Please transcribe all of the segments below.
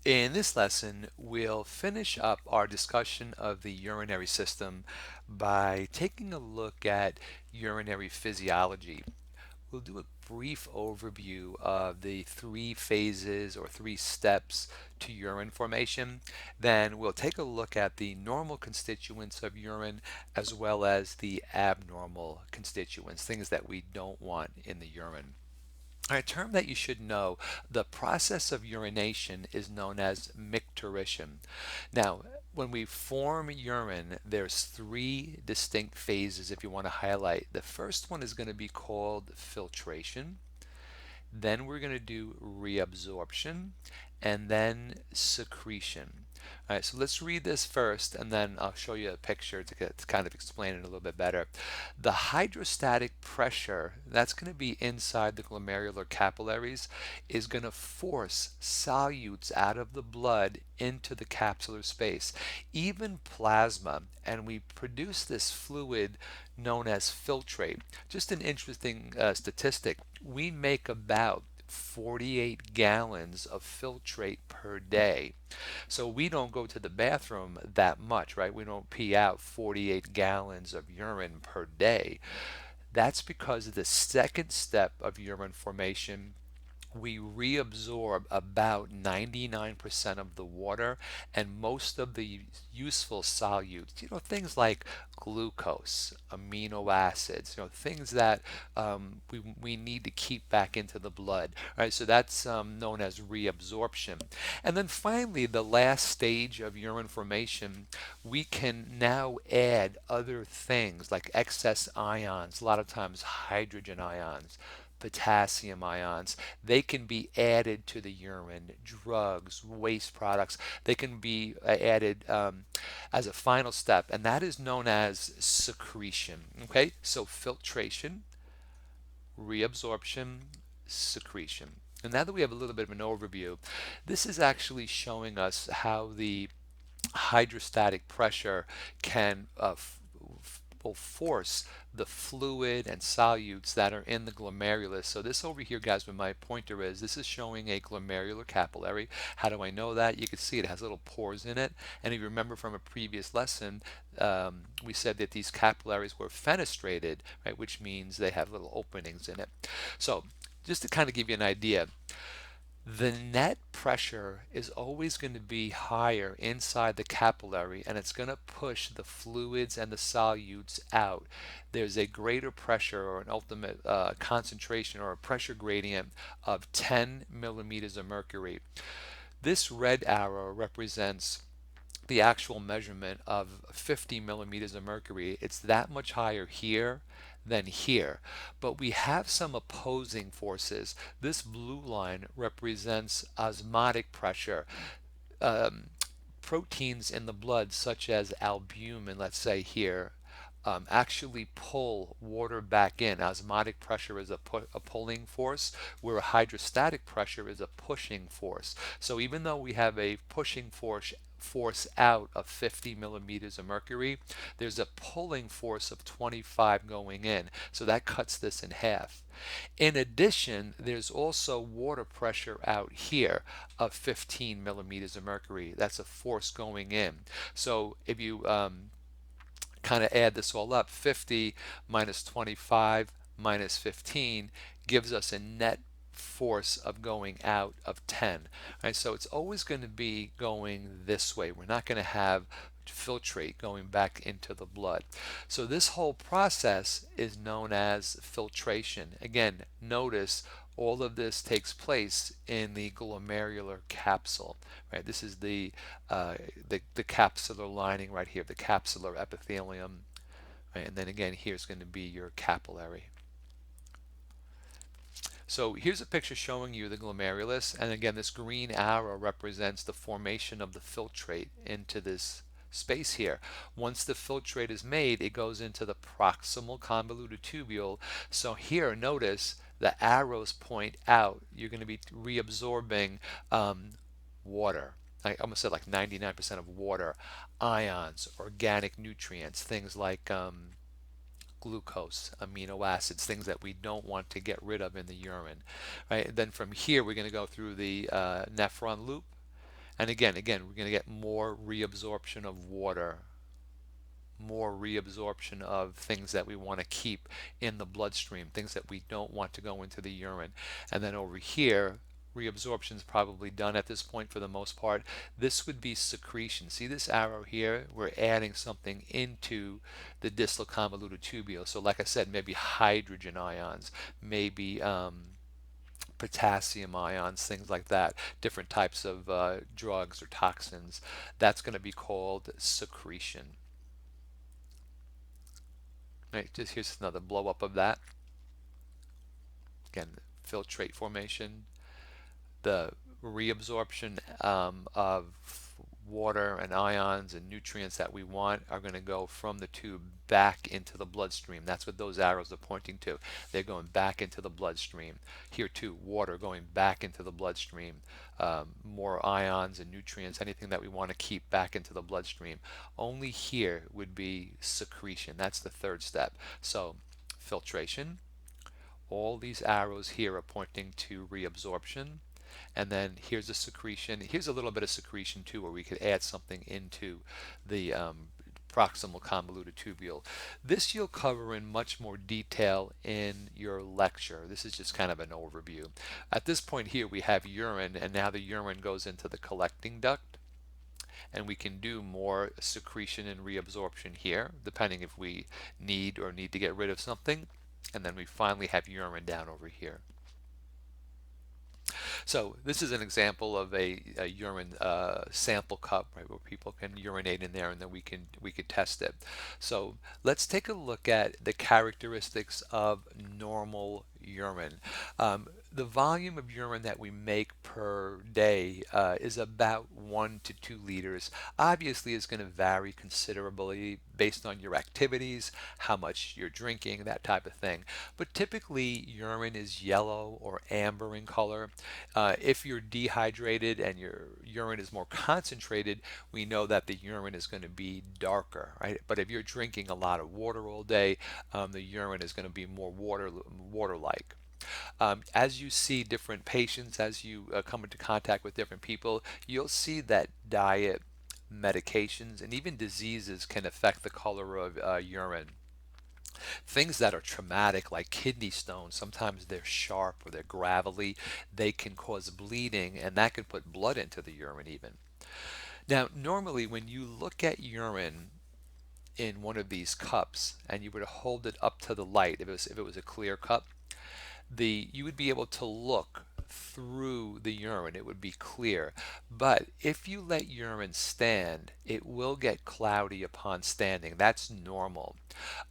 In this lesson, we'll finish up our discussion of the urinary system by taking a look at urinary physiology. We'll do a brief overview of the three phases or three steps to urine formation. Then we'll take a look at the normal constituents of urine as well as the abnormal constituents, things that we don't want in the urine. A term that you should know, the process of urination is known as micturition. Now, when we form urine, there's three distinct phases if you want to highlight. The first one is going to be called filtration. Then we're going to do reabsorption and then secretion. All right, so let's read this first and then I'll show you a picture to kind of explain it a little bit better. The hydrostatic pressure that's going to be inside the glomerular capillaries is going to force solutes out of the blood into the capsular space, even plasma, and we produce this fluid known as filtrate. Just an interesting statistic, we make about 48 gallons of filtrate per day. So we don't go to the bathroom that much, right? We don't pee out 48 gallons of urine per day. That's because of the second step of urine formation, we reabsorb about 99% of the water and most of the useful solutes, things like glucose, amino acids, things that we need to keep back into the blood. All right, so that's known as reabsorption. And then finally, the last stage of urine formation, we can now add other things like excess ions, a lot of times hydrogen ions, potassium ions. They can be added to the urine. Drugs, waste products, they can be added as a final step, and that is known as secretion. Okay, so filtration, reabsorption, secretion. And now that we have a little bit of an overview, this is actually showing us how the hydrostatic pressure can will force the fluid and solutes that are in the glomerulus. So this over here, guys, where my pointer is, this is showing a glomerular capillary. How do I know that? You can see it has little pores in it. And if you remember from a previous lesson, we said that these capillaries were fenestrated, right, which means they have little openings in it. So just to kind of give you an idea, the net pressure is always going to be higher inside the capillary, and it's going to push the fluids and the solutes out. There's a greater pressure or an ultimate concentration or a pressure gradient of 10 millimeters of mercury. This red arrow represents the actual measurement of 50 millimeters of mercury. It's that much higher here than here. But we have some opposing forces. This blue line represents osmotic pressure. Um, Proteins in the blood, such as albumin, let's say here, actually pull water back in. Osmotic pressure is a pulling force, where hydrostatic pressure is a pushing force. So even though we have a pushing force out of 50 millimeters of mercury, there's a pulling force of 25 going in. So that cuts this in half. In addition, there's also water pressure out here of 15 millimeters of mercury. That's a force going in. So if you kind of add this all up, 50 minus 25 minus 15 gives us a net force of going out of 10. Right? So it's always going to be going this way. We're not going to have filtrate going back into the blood. So this whole process is known as filtration. Again, notice all of this takes place in the glomerular capsule. Right? This is the capsular lining right here, the capsular epithelium. Right? And then again, here's going to be your capillary. So here's a picture showing you the glomerulus, and again, this green arrow represents the formation of the filtrate into this space here. Once the filtrate is made, it goes into the proximal convoluted tubule. So here, notice the arrows point out. You're going to be reabsorbing water. I almost said like 99% of water, ions, organic nutrients, things like glucose, amino acids, things that we don't want to get rid of in the urine. Right? And then from here, we're going to go through the nephron loop, And again, we're going to get more reabsorption of water, more reabsorption of things that we want to keep in the bloodstream, things that we don't want to go into the urine. And then over here, reabsorption is probably done at this point for the most part. This would be secretion. See this arrow here? We're adding something into the distal convoluted tubule. So like I said, maybe hydrogen ions, maybe potassium ions, things like that, different types of drugs or toxins. That's going to be called secretion. Right, just here's another blow up of that. Again, filtrate formation, the reabsorption of water and ions and nutrients that we want are going to go from the tube back into the bloodstream. That's what those arrows are pointing to. They're going back into the bloodstream. Here too, water going back into the bloodstream. More ions and nutrients, anything that we want to keep back into the bloodstream. Only here would be secretion. That's the third step. So filtration. All these arrows here are pointing to reabsorption. And then here's a secretion. Here's a little bit of secretion too, where we could add something into the proximal convoluted tubule. This you'll cover in much more detail in your lecture. This is just kind of an overview. At this point here, we have urine, and now the urine goes into the collecting duct. And we can do more secretion and reabsorption here, depending if we need to get rid of something. And then we finally have urine down over here. So this is an example of a urine sample cup, right, where people can urinate in there, and then we could test it. So let's take a look at the characteristics of normal urine. The volume of urine that we make per day is about 1 to 2 liters. Obviously, it's going to vary considerably based on your activities, how much you're drinking, that type of thing. But typically, urine is yellow or amber in color. If you're dehydrated and your urine is more concentrated, we know that the urine is going to be darker, right? But if you're drinking a lot of water all day, the urine is going to be more water-like. As you see different patients, as you come into contact with different people, you'll see that diet, medications, and even diseases can affect the color of urine. Things that are traumatic, like kidney stones, sometimes they're sharp or they're gravelly. They can cause bleeding, and that can put blood into the urine even. Now, normally when you look at urine in one of these cups and you were to hold it up to the light, if it was a clear cup, you would be able to look through the urine. It would be clear. But if you let urine stand, it will get cloudy upon standing. That's normal.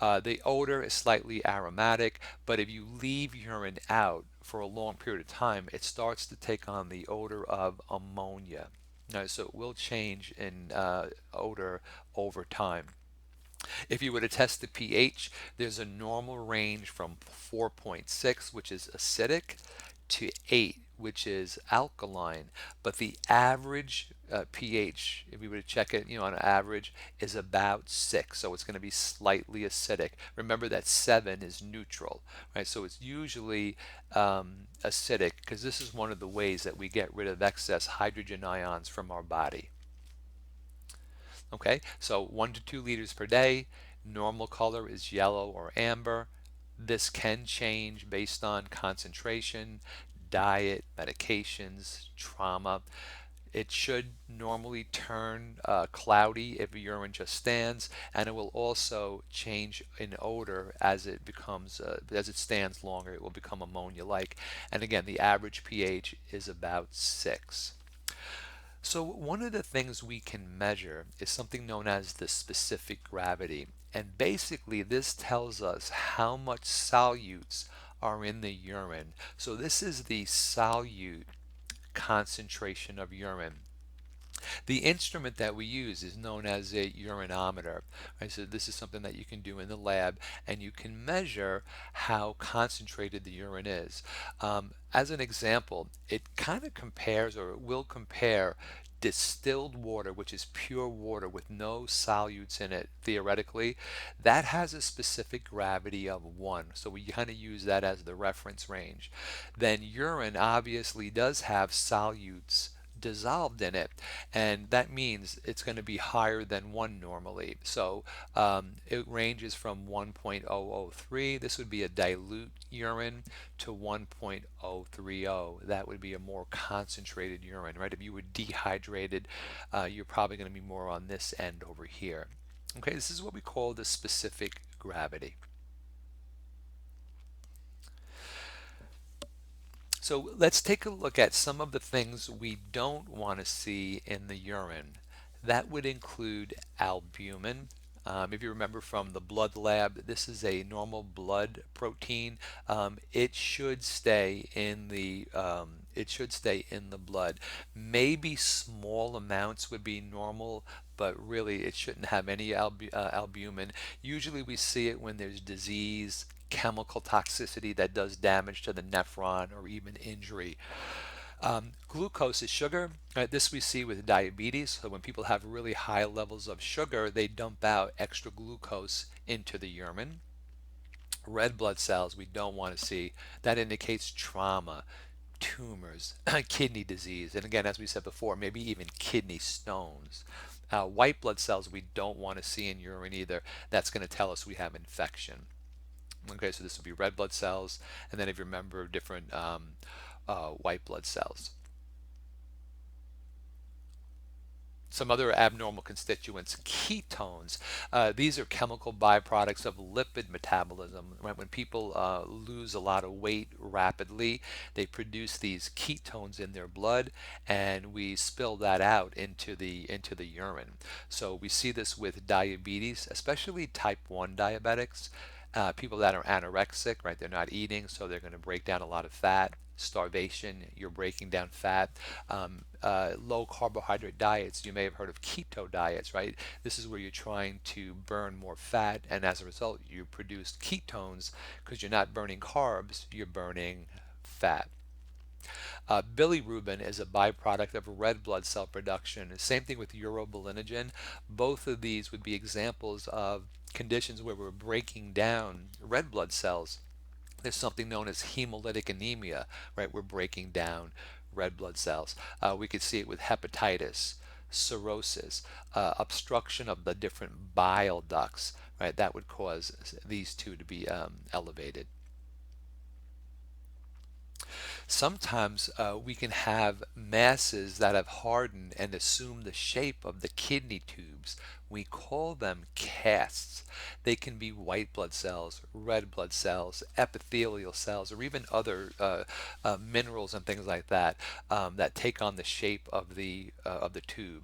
The odor is slightly aromatic, but if you leave urine out for a long period of time, it starts to take on the odor of ammonia. So it will change in odor over time. If you were to test the pH, there's a normal range from 4.6, which is acidic, to 8, which is alkaline. But the average pH, if we were to check it, on average, is about 6. So it's going to be slightly acidic. Remember that 7 is neutral, right? So it's usually acidic, because this is one of the ways that we get rid of excess hydrogen ions from our body. Okay, so 1 to 2 liters per day. Normal color is yellow or amber. This can change based on concentration, diet, medications, trauma. It should normally turn cloudy if urine just stands, and it will also change in odor as it stands longer. It will become ammonia-like. And again, the average pH is about 6. So one of the things we can measure is something known as the specific gravity. And basically this tells us how much solutes are in the urine. So this is the solute concentration of urine. The instrument that we use is known as a urinometer. Right? So this is something that you can do in the lab, and you can measure how concentrated the urine is. As an example, it kind of compares, or it will compare, distilled water, which is pure water with no solutes in it, theoretically, that has a specific gravity of 1. So we kind of use that as the reference range. Then urine obviously does have solutes dissolved in it, and that means it's going to be higher than 1 normally. So it ranges from 1.003, this would be a dilute urine, to 1.030. That would be a more concentrated urine, right? If you were dehydrated, you're probably going to be more on this end over here. Okay, this is what we call the specific gravity. So let's take a look at some of the things we don't want to see in the urine. That would include albumin. If you remember from the blood lab, this is a normal blood protein. It should stay in the blood. Maybe small amounts would be normal, but really it shouldn't have any albumin. Usually we see it when there's disease, chemical toxicity that does damage to the nephron, or even injury. Glucose is sugar. This we see with diabetes. So when people have really high levels of sugar, they dump out extra glucose into the urine. Red blood cells we don't want to see. That indicates trauma, tumors, kidney disease, and again, as we said before, maybe even kidney stones. White blood cells we don't want to see in urine either. That's going to tell us we have infection. Okay, so this would be red blood cells, and then if you remember, different white blood cells. Some other abnormal constituents, ketones. These are chemical byproducts of lipid metabolism. Right? When people lose a lot of weight rapidly, they produce these ketones in their blood, and we spill that out into the urine. So we see this with diabetes, especially type 1 diabetics. People that are anorexic, right? They're not eating, so they're going to break down a lot of fat. Starvation, you're breaking down fat. Low carbohydrate diets, you may have heard of keto diets, right? This is where you're trying to burn more fat, and as a result, you produce ketones because you're not burning carbs, you're burning fat. Bilirubin is a byproduct of red blood cell production. Same thing with urobilinogen. Both of these would be examples of conditions where we're breaking down red blood cells. There's something known as hemolytic anemia, right? We're breaking down red blood cells. We could see it with hepatitis, cirrhosis, obstruction of the different bile ducts, right? That would cause these two to be elevated. Sometimes we can have masses that have hardened and assume the shape of the kidney tubes. We call them casts. They can be white blood cells, red blood cells, epithelial cells, or even other minerals and things like that that take on the shape of the tube.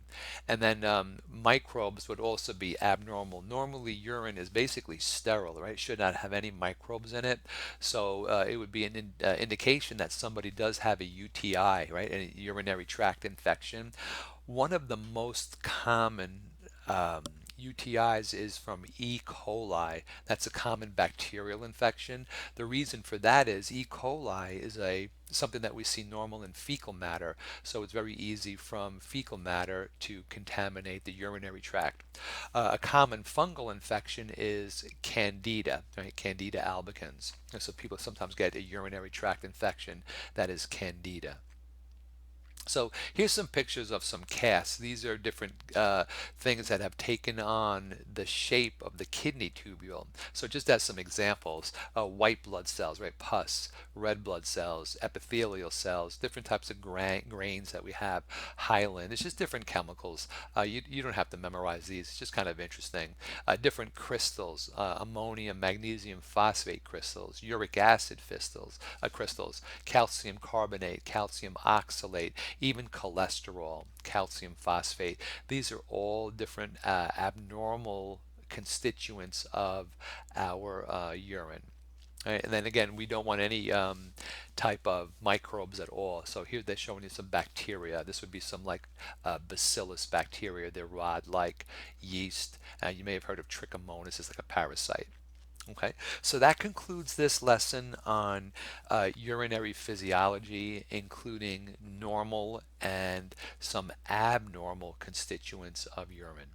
And then microbes would also be abnormal. Normally, urine is basically sterile, right? It should not have any microbes in it. So it would be an indication that somebody does have a UTI, right? A urinary tract infection. One of the most common UTIs is from E. coli. That's a common bacterial infection. The reason for that is E. coli is something that we see normal in fecal matter, so it's very easy from fecal matter to contaminate the urinary tract. A common fungal infection is Candida, right? Candida albicans. And so people sometimes get a urinary tract infection that is Candida. So here's some pictures of some casts. These are different things that have taken on the shape of the kidney tubule. So just as some examples, white blood cells, right? Pus, red blood cells, epithelial cells, different types of grains that we have, hyaline. It's just different chemicals. You don't have to memorize these. It's just kind of interesting. Different crystals, ammonium, magnesium phosphate crystals, uric acid crystals, calcium carbonate, calcium oxalate, even cholesterol, calcium phosphate. These are all different abnormal constituents of our urine. Right? And then again, we don't want any type of microbes at all. So here they're showing you some bacteria. This would be some like bacillus bacteria. They're rod-like yeast. You may have heard of trichomonas. It's like a parasite. Okay, so that concludes this lesson on urinary physiology, including normal and some abnormal constituents of urine.